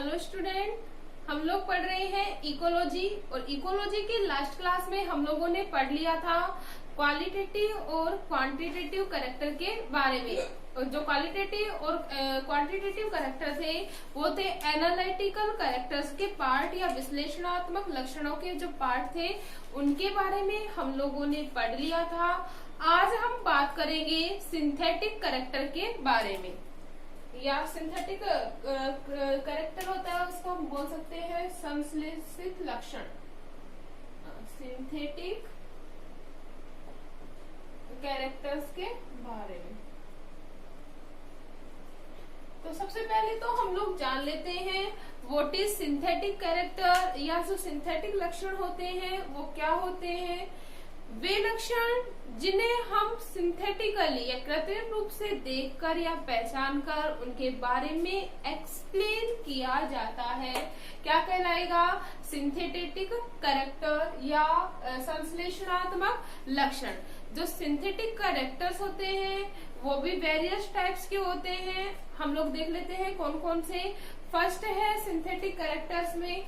Hello student, हम लोग पढ़ रहे हैं इकोलॉजी। और इकोलॉजी के लास्ट क्लास में हम लोगों ने पढ़ लिया था क्वालिटेटिव और क्वांटिटेटिव कैरेक्टर के बारे में। और जो क्वालिटेटिव और क्वांटिटेटिव कैरेक्टर थे वो थे एनालिटिकल कैरेक्टर्स के पार्ट या विश्लेषणात्मक लक्षणों के जो पार्ट थे उनके बारे में हम लोगों ने पढ़ लिया था। आज हम बात करेंगे सिंथेटिक कैरेक्टर के बारे में, या सिंथेटिक कैरेक्टर होता है उसको हम बोल सकते हैं संश्लेषित लक्षण। सिंथेटिक कैरेक्टर्स के बारे में तो सबसे पहले तो हम लोग जान लेते हैं व्हाट इज सिंथेटिक कैरेक्टर, या जो सिंथेटिक लक्षण होते हैं वो क्या होते हैं। वे लक्षण जिन्हें हम सिंथेटिकली या कृत्रिम रूप से देखकर या पहचानकर उनके बारे में एक्सप्लेन किया जाता है क्या कहलाएगा, सिंथेटिक कैरेक्टर या संश्लेषणात्मक लक्षण। जो सिंथेटिक कैरेक्टर्स होते हैं वो भी वेरियस टाइप्स के होते हैं। हम लोग देख लेते हैं कौन कौन से। फर्स्ट है सिंथेटिक कैरेक्टर्स में,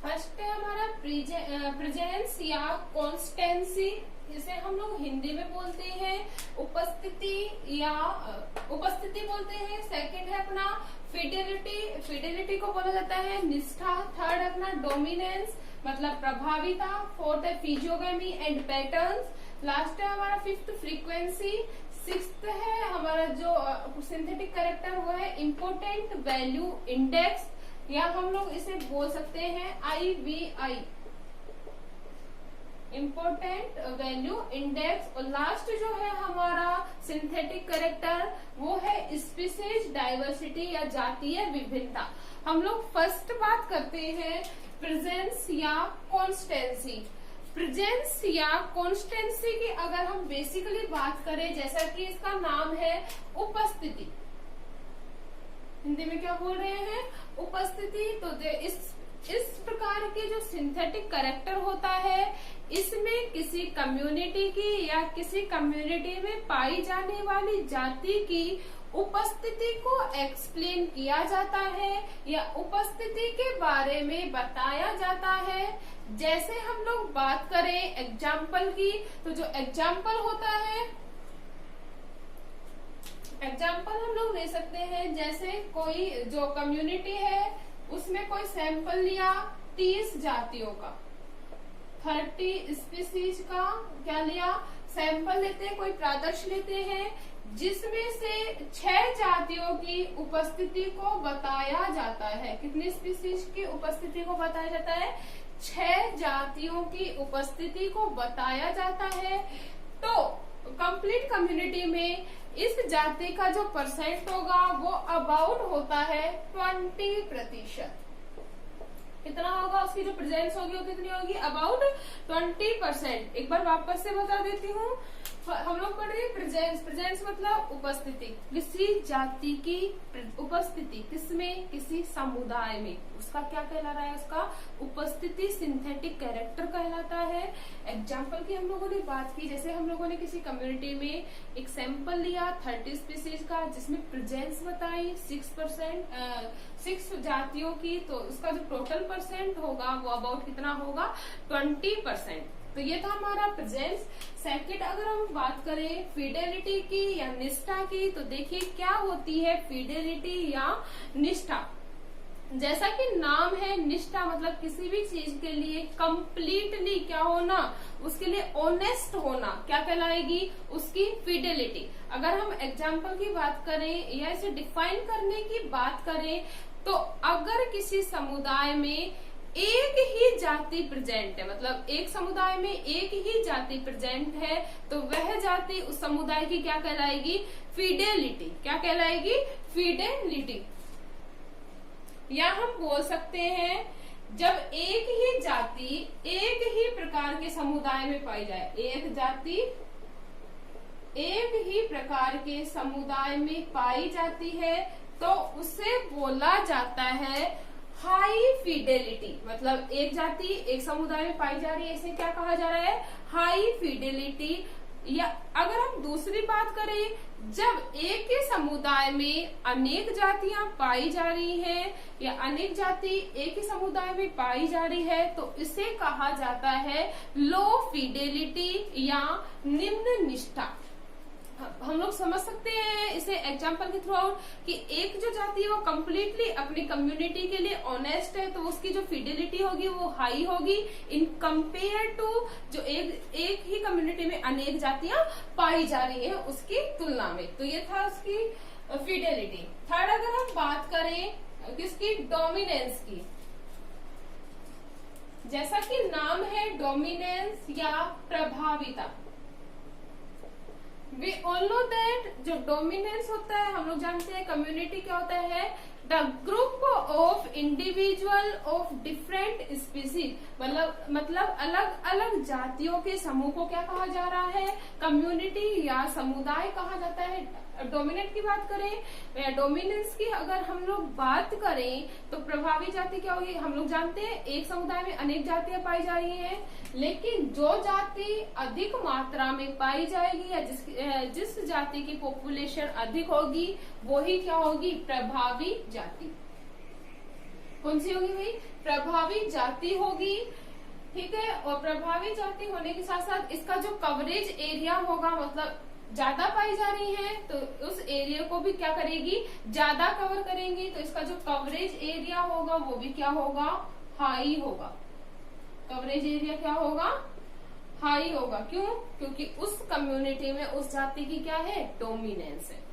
फर्स्ट है हमारा प्रेजेंस या कॉन्स्टेंसी, जिसे हम लोग हिंदी में बोलते हैं उपस्थिति या उपस्थिति बोलते हैं। सेकंड है अपना फिडेलिटी, फिडेलिटी को बोला जाता है निष्ठा। थर्ड अपना डोमिनेंस मतलब प्रभाविता। फोर्थ है फिजियोगमी एंड पैटर्न्स। लास्ट है हमारा फिफ्थ फ्रीक्वेंसी। सिक्स्थ है हमारा जो सिंथेटिक कैरेक्टर वो है इम्पोर्टेंट वैल्यू इंडेक्स, या हम लोग इसे बोल सकते हैं IVI, इम्पोर्टेंट वैल्यू इंडेक्स। और लास्ट जो है हमारा सिंथेटिक कैरेक्टर वो है स्पीसीज डाइवर्सिटी या जातीय विभिन्नता। हम लोग फर्स्ट बात करते हैं प्रेजेंस या कॉन्स्टेंसी। प्रेजेंस या कॉन्स्टेंसी की अगर हम बेसिकली बात करें, जैसा कि इसका नाम है उपस्थिति, हिंदी में क्या बोल रहे हैं उपस्थिति। तो इस प्रकार के जो सिंथेटिक कैरेक्टर होता है इसमें किसी कम्युनिटी की या किसी कम्युनिटी में पाई जाने वाली जाति की उपस्थिति को एक्सप्लेन किया जाता है या उपस्थिति के बारे में बताया जाता है। जैसे हम लोग बात करें एग्जाम्पल की, तो जो एग्जाम्पल होता है, एग्जाम्पल हम लोग ले सकते हैं जैसे कोई जो कम्युनिटी है उसमें कोई सैंपल लिया 30 जातियों का, 30 स्पीसीज का क्या लिया सैंपल लेते हैं, कोई प्रादर्श लेते हैं जिसमें से 6 जातियों की उपस्थिति को बताया जाता है। कितनी स्पीसीज की उपस्थिति को बताया जाता है, 6 जातियों की उपस्थिति को बताया जाता है। तो कंप्लीट कम्युनिटी में इस जाति का जो परसेंट होगा वो अबाउट होता है 20%। कितना होगा उसकी जो प्रेजेंस होगी वो कितनी होगी, अबाउट 20%। एक बार वापस से बता देती हूँ, हम लोग पढ़ रहे हैं प्रेजेंस। प्रेजेंस मतलब उपस्थिति, किसी जाति की उपस्थिति किसमें, किसी समुदाय में, उसका क्या कहला रहा है, उसका उपस्थिति सिंथेटिक कैरेक्टर कहलाता है। एग्जाम्पल की हम लोगों ने बात की, जैसे हम लोगों ने किसी कम्युनिटी में एक सैंपल लिया 30 स्पीसीज का जिसमें प्रेजेंस बताई 6 जातियों की, तो उसका जो टोटल परसेंट होगा वो अबाउट कितना होगा 20%। तो ये था हमारा प्रेजेंस। सेकंड अगर हम बात करें फिडेलिटी की या निष्ठा की, तो देखिए क्या होती है फिडेलिटी या निष्ठा। जैसा कि नाम है निष्ठा मतलब किसी भी चीज के लिए कंप्लीटली क्या होना, उसके लिए ऑनेस्ट होना क्या कहलाएगी, उसकी फिडेलिटी। अगर हम एग्जाम्पल की बात करें या इसे डिफाइन करने की बात करें, तो अगर किसी समुदाय में एक ही जाति प्रेजेंट है, मतलब एक समुदाय में एक ही जाति प्रेजेंट है, तो वह जाति उस समुदाय की क्या कहलाएगी, फिडेलिटी। क्या कहलाएगी, फिडेलिटी। या हम बोल सकते हैं जब एक ही जाति एक ही प्रकार के समुदाय में पाई जाए, एक जाति एक ही प्रकार के समुदाय में पाई जाती है, तो उसे बोला जाता है हाई फिडेलिटी। मतलब एक जाति एक समुदाय में पाई जा रही है, इसे क्या कहा जा रहा है, हाई फिडेलिटी। या अगर हम दूसरी बात करें, जब एक ही समुदाय में अनेक जातियां पाई जा रही हैं या अनेक जाति एक ही समुदाय में पाई जा रही है, तो इसे कहा जाता है लो फिडेलिटी या निम्न निष्ठा। हम लोग समझ सकते हैं इसे एग्जाम्पल के थ्रू आउट कि एक जो जाति है वो कम्प्लीटली अपनी कम्युनिटी के लिए ऑनेस्ट है, तो उसकी जो फिडेलिटी होगी वो हाई होगी इन कंपेयर टू जो एक ही कम्युनिटी में अनेक जातियां पाई जा रही हैं उसकी तुलना में। तो ये था उसकी फिडेलिटी। थर्ड, अगर हम बात करें किसकी, डोमिनेंस की, जैसा कि नाम है डोमिनेंस या प्रभाविता। We all know that जो डोमिनेंस होता है, हम लोग जानते हैं कम्युनिटी क्या होता है, the group of individual of different species, मतलब अलग अलग जातियों के समूह को क्या कहा जा रहा है, कम्युनिटी या समुदाय कहा जाता है। डोमिनेंट की बात करें, डोमिनेंस की अगर हम लोग बात करें तो प्रभावी जाति क्या होगी, हम लोग जानते हैं एक समुदाय में अनेक जातियां पाई जा रही हैं, लेकिन जो जाति अधिक मात्रा में पाई जाएगी या जिस जाति की पॉपुलेशन अधिक होगी वो ही क्या होगी, प्रभावी जाति। कौन सी होगी भाई, प्रभावी जाति होगी। ठीक है, और प्रभावी जाति होने के साथ साथ इसका जो कवरेज एरिया होगा, मतलब ज्यादा पाई जा रही है तो उस एरिया को भी क्या करेगी, ज्यादा कवर करेंगी, तो इसका जो कवरेज एरिया होगा वो भी क्या होगा, हाई होगा। कवरेज एरिया क्या होगा, हाई होगा। क्यों, क्योंकि उस कम्युनिटी में उस जाति की क्या है, डोमिनेंस है।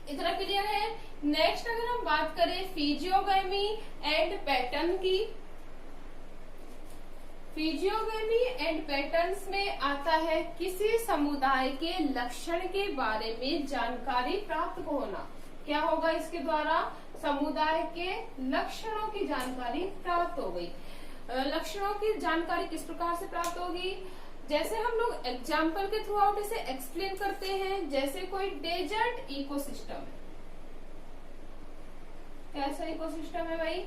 इतना क्लियर है। नेक्स्ट अगर हम बात करें फिजियोगेमी एंड पैटर्न की, फिजियोगेमी एंड पैटर्न्स में आता है किसी समुदाय के लक्षण के बारे में जानकारी प्राप्त होना। क्या होगा इसके द्वारा, समुदाय के लक्षणों की जानकारी प्राप्त हो गई। लक्षणों की जानकारी किस प्रकार से प्राप्त होगी, जैसे हम लोग एग्जाम्पल के थ्रू आउट इसे एक्सप्लेन करते हैं। जैसे कोई डेजर्ट इकोसिस्टम है, कैसा इकोसिस्टम है भाई,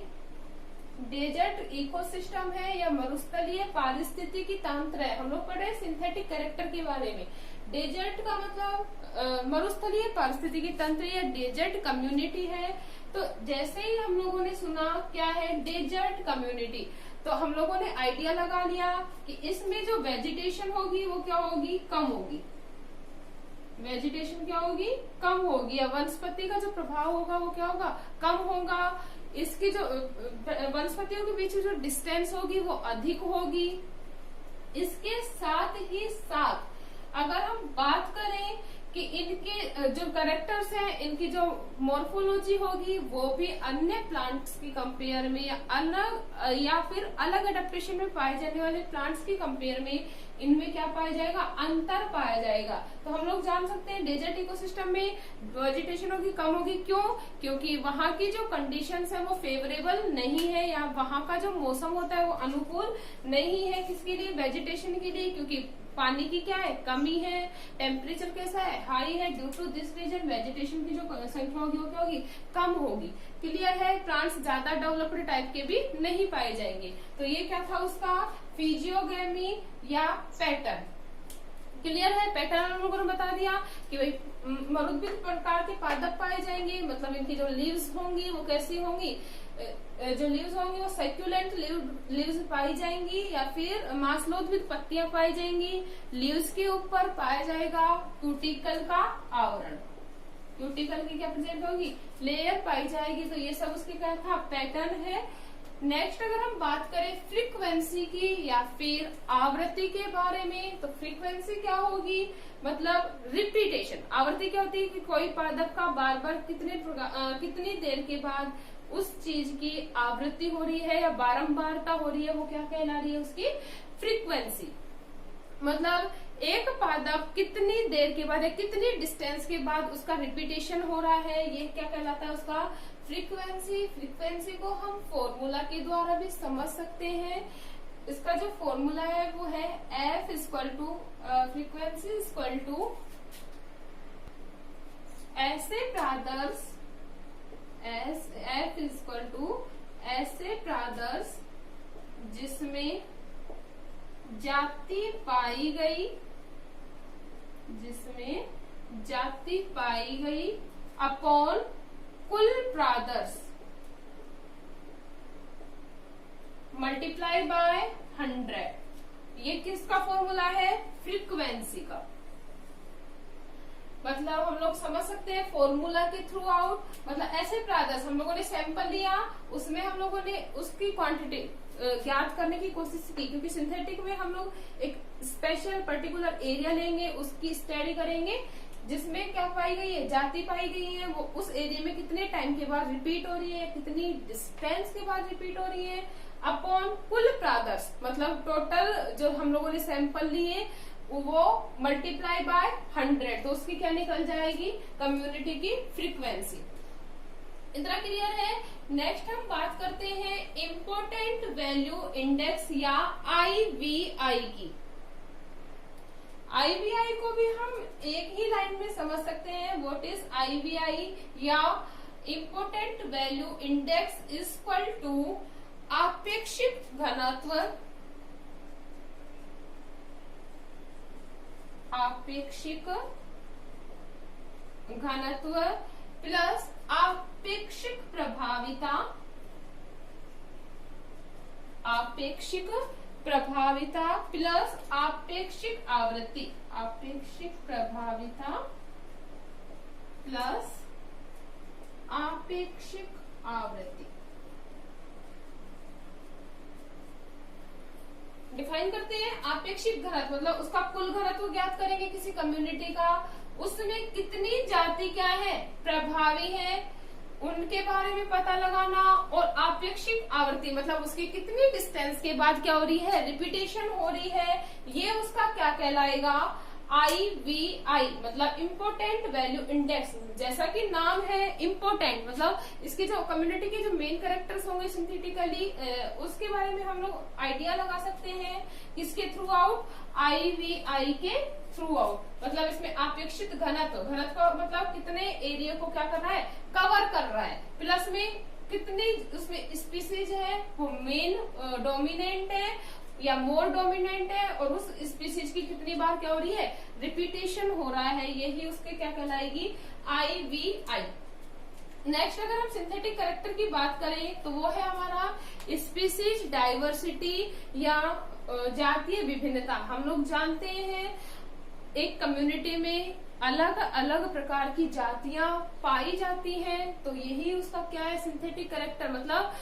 डेजर्ट इकोसिस्टम है या मरुस्थलीय पारिस्थितिकी तंत्र है। हम लोग पढ़े सिंथेटिक कैरेक्टर के बारे में। डेजर्ट का मतलब मरुस्थलीय पारिस्थितिकी तंत्र या डेजर्ट कम्युनिटी है। तो जैसे ही हम लोगों ने सुना क्या है डेजर्ट कम्युनिटी, तो हम लोगों ने आइडिया लगा लिया कि इसमें जो वेजिटेशन होगी वो क्या होगी, कम होगी। वेजिटेशन क्या होगी, कम होगी, या वनस्पति का जो प्रभाव होगा वो क्या होगा, कम होगा। इसकी जो वनस्पतियों के बीच जो डिस्टेंस होगी वो अधिक होगी। इसके साथ ही साथ अगर हम बात करें कि इनके जो कैरेक्टर्स हैं, इनकी जो मॉर्फोलॉजी होगी वो भी अन्य प्लांट्स की कंपेयर में या फिर अलग एडेप्टेशन में पाए जाने वाले प्लांट्स की कंपेयर में इनमें क्या पाया जाएगा, अंतर पाया जाएगा। तो हम लोग जान सकते हैं डेजर्ट इकोसिस्टम में वेजिटेशन होगी, कम होगी। क्यों, क्योंकि वहाँ की जो कंडीशंस है वो फेवरेबल नहीं है, या वहाँ का जो मौसम होता है वो अनुकूल नहीं है किसके लिए, वेजिटेशन के लिए, क्योंकि पानी की क्या है, कमी है। टेम्परेचर कैसा है, हाई है। Due to this reason vegetation की जो संख्या होगी वो क्या होगी, कम होगी। क्लियर है, प्लांट्स ज्यादा डेवलप्ड टाइप के भी नहीं पाए जाएंगे। तो ये क्या था उसका फिजियोगेमी या पैटर्न। क्लियर है, पैटर्न हम लोगों ने बता दिया कि भाई मरुद्भिद प्रकार के पादप पाए जाएंगे, मतलब इनकी जो लीव्स होंगी वो कैसी होंगी, जो लीव्स होंगी वो सैक्युलेंट लीव्स पाई जाएंगी, या फिर मांसलोद्भिद पत्तियां पाई जाएंगी। लीव्स के ऊपर पाया जाएगा क्यूटिकल का आवरण, क्यूटिकल की क्या प्रेजेंट होगी, लेयर पाई जाएगी। तो ये सब उसके क्या था, पैटर्न है। नेक्स्ट अगर हम बात करें फ्रीक्वेंसी की या फिर आवृत्ति के बारे में, तो फ्रीक्वेंसी क्या होगी, मतलब रिपीटेशन। आवृत्ति क्या होती है कि कोई पादप का बार बार कितनी देर के बाद उस चीज की आवृत्ति हो रही है या बारंबारता हो रही है, वो क्या कहला रही है, उसकी फ्रीक्वेंसी। मतलब एक पादप कितनी देर के बाद या कितनी डिस्टेंस के बाद उसका रिपीटेशन हो रहा है, ये क्या कहलाता है, उसका फ्रीक्वेंसी। फ्रीक्वेंसी को हम फॉर्मूला के द्वारा भी समझ सकते हैं। इसका जो फॉर्मूला है वो है F equal to frequency equal to ऐसे प्रादर्श, F इक्वल टू ऐसे प्रादर्श जिसमें जाति पाई गई जिसमें जाति पाई गई अपॉन कुल प्रादर्श मल्टीप्लाई बाय 100। ये किसका फॉर्मूला है? फ्रीक्वेंसी का। मतलब हम लोग समझ सकते हैं फॉर्मूला के थ्रू आउट, मतलब ऐसे प्रादर्श हम लोगों ने सैंपल लिया, उसमें हम लोगों ने उसकी क्वांटिटी ज्ञात करने की कोशिश की, क्योंकि सिंथेटिक में हम लोग एक स्पेशल पर्टिकुलर एरिया लेंगे, उसकी स्टडी करेंगे जिसमें क्या पाई गई है, जाति पाई गई है, वो उस एरिया में कितने टाइम के बाद रिपीट हो रही है, कितनी डिस्टेंस के बाद रिपीट हो रही है, अपॉन कुल प्रादर्श मतलब टोटल जो हम लोगों ने सैंपल लिए वो मल्टीप्लाई बाय 100, तो उसकी क्या निकल जाएगी? कम्युनिटी की फ्रीक्वेंसी। इतना क्लियर है। नेक्स्ट हम बात करते हैं इम्पोर्टेंट वैल्यू इंडेक्स या IVI की। IVI को भी हम एक ही लाइन में समझ सकते हैं। व्हाट इज IVI या important value index is equal to आपेक्षिक घनत्व, आपेक्षिक घनत्व प्लस आपेक्षिक प्रभाविता, आपेक्षिक प्रभाविता प्लस आपेक्षिक आवृत्ति, आपेक्षिक प्रभाविता प्लस आपेक्षिक आवृत्ति। डिफाइन करते हैं आपेक्षिक घनत्व मतलब उसका कुल घनत्व ज्ञात करेंगे किसी कम्युनिटी का, उसमें कितनी जाति क्या है, प्रभावी है, उनके बारे में पता लगाना, और आपेक्षिक आवृत्ति मतलब उसकी कितनी डिस्टेंस के बाद क्या हो रही है, रिपीटेशन हो रही है, ये उसका क्या कहलाएगा? IVI मतलब इम्पोर्टेंट वैल्यू इंडेक्स। जैसा कि नाम है इम्पोर्टेंट मतलब इसके जो कम्युनिटी के जो मेन कैरेक्टर्स होंगे सिंथेटिकली उसके बारे में हम लोग आइडिया लगा सकते हैं किसके थ्रू आउट? IVI के थ्रू आउट। मतलब इसमें अपेक्षित घनत्व, घनत्व मतलब कितने एरिया को क्या कर रहा है, कवर कर रहा है, प्लस में कितनी उसमें स्पीसीज है, वो मेन डोमिनेंट है या मोर डोमिनेंट है, और उस स्पीसीज की कितनी बार क्या हो रही है, रिपीटेशन हो रहा है, यही उसके क्या कहलाएगी? IVI। नेक्स्ट अगर हम सिंथेटिक कैरेक्टर की बात करें तो वो है हमारा स्पीसीज डाइवर्सिटी या जातीय विभिन्नता। हम लोग जानते हैं एक कम्युनिटी में अलग अलग प्रकार की जातियां पाई जाती हैं, तो यही उसका क्या है, सिंथेटिक कैरेक्टर। मतलब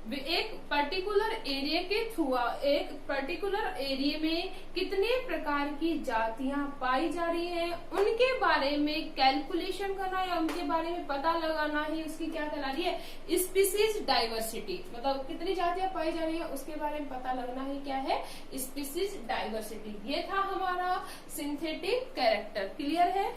एक पर्टिकुलर एरिया के थ्रू एक पर्टिकुलर एरिया में कितने प्रकार की जातियां पाई जा रही हैं, उनके बारे में कैलकुलेशन करना या उनके बारे में पता लगाना ही उसकी क्या कहला रही है, स्पीसीज डाइवर्सिटी। मतलब कितनी जातियां पाई जा रही है उसके बारे में पता लगना ही क्या है, स्पीसीज डाइवर्सिटी। ये था हमारा सिंथेटिक कैरेक्टर। क्लियर है?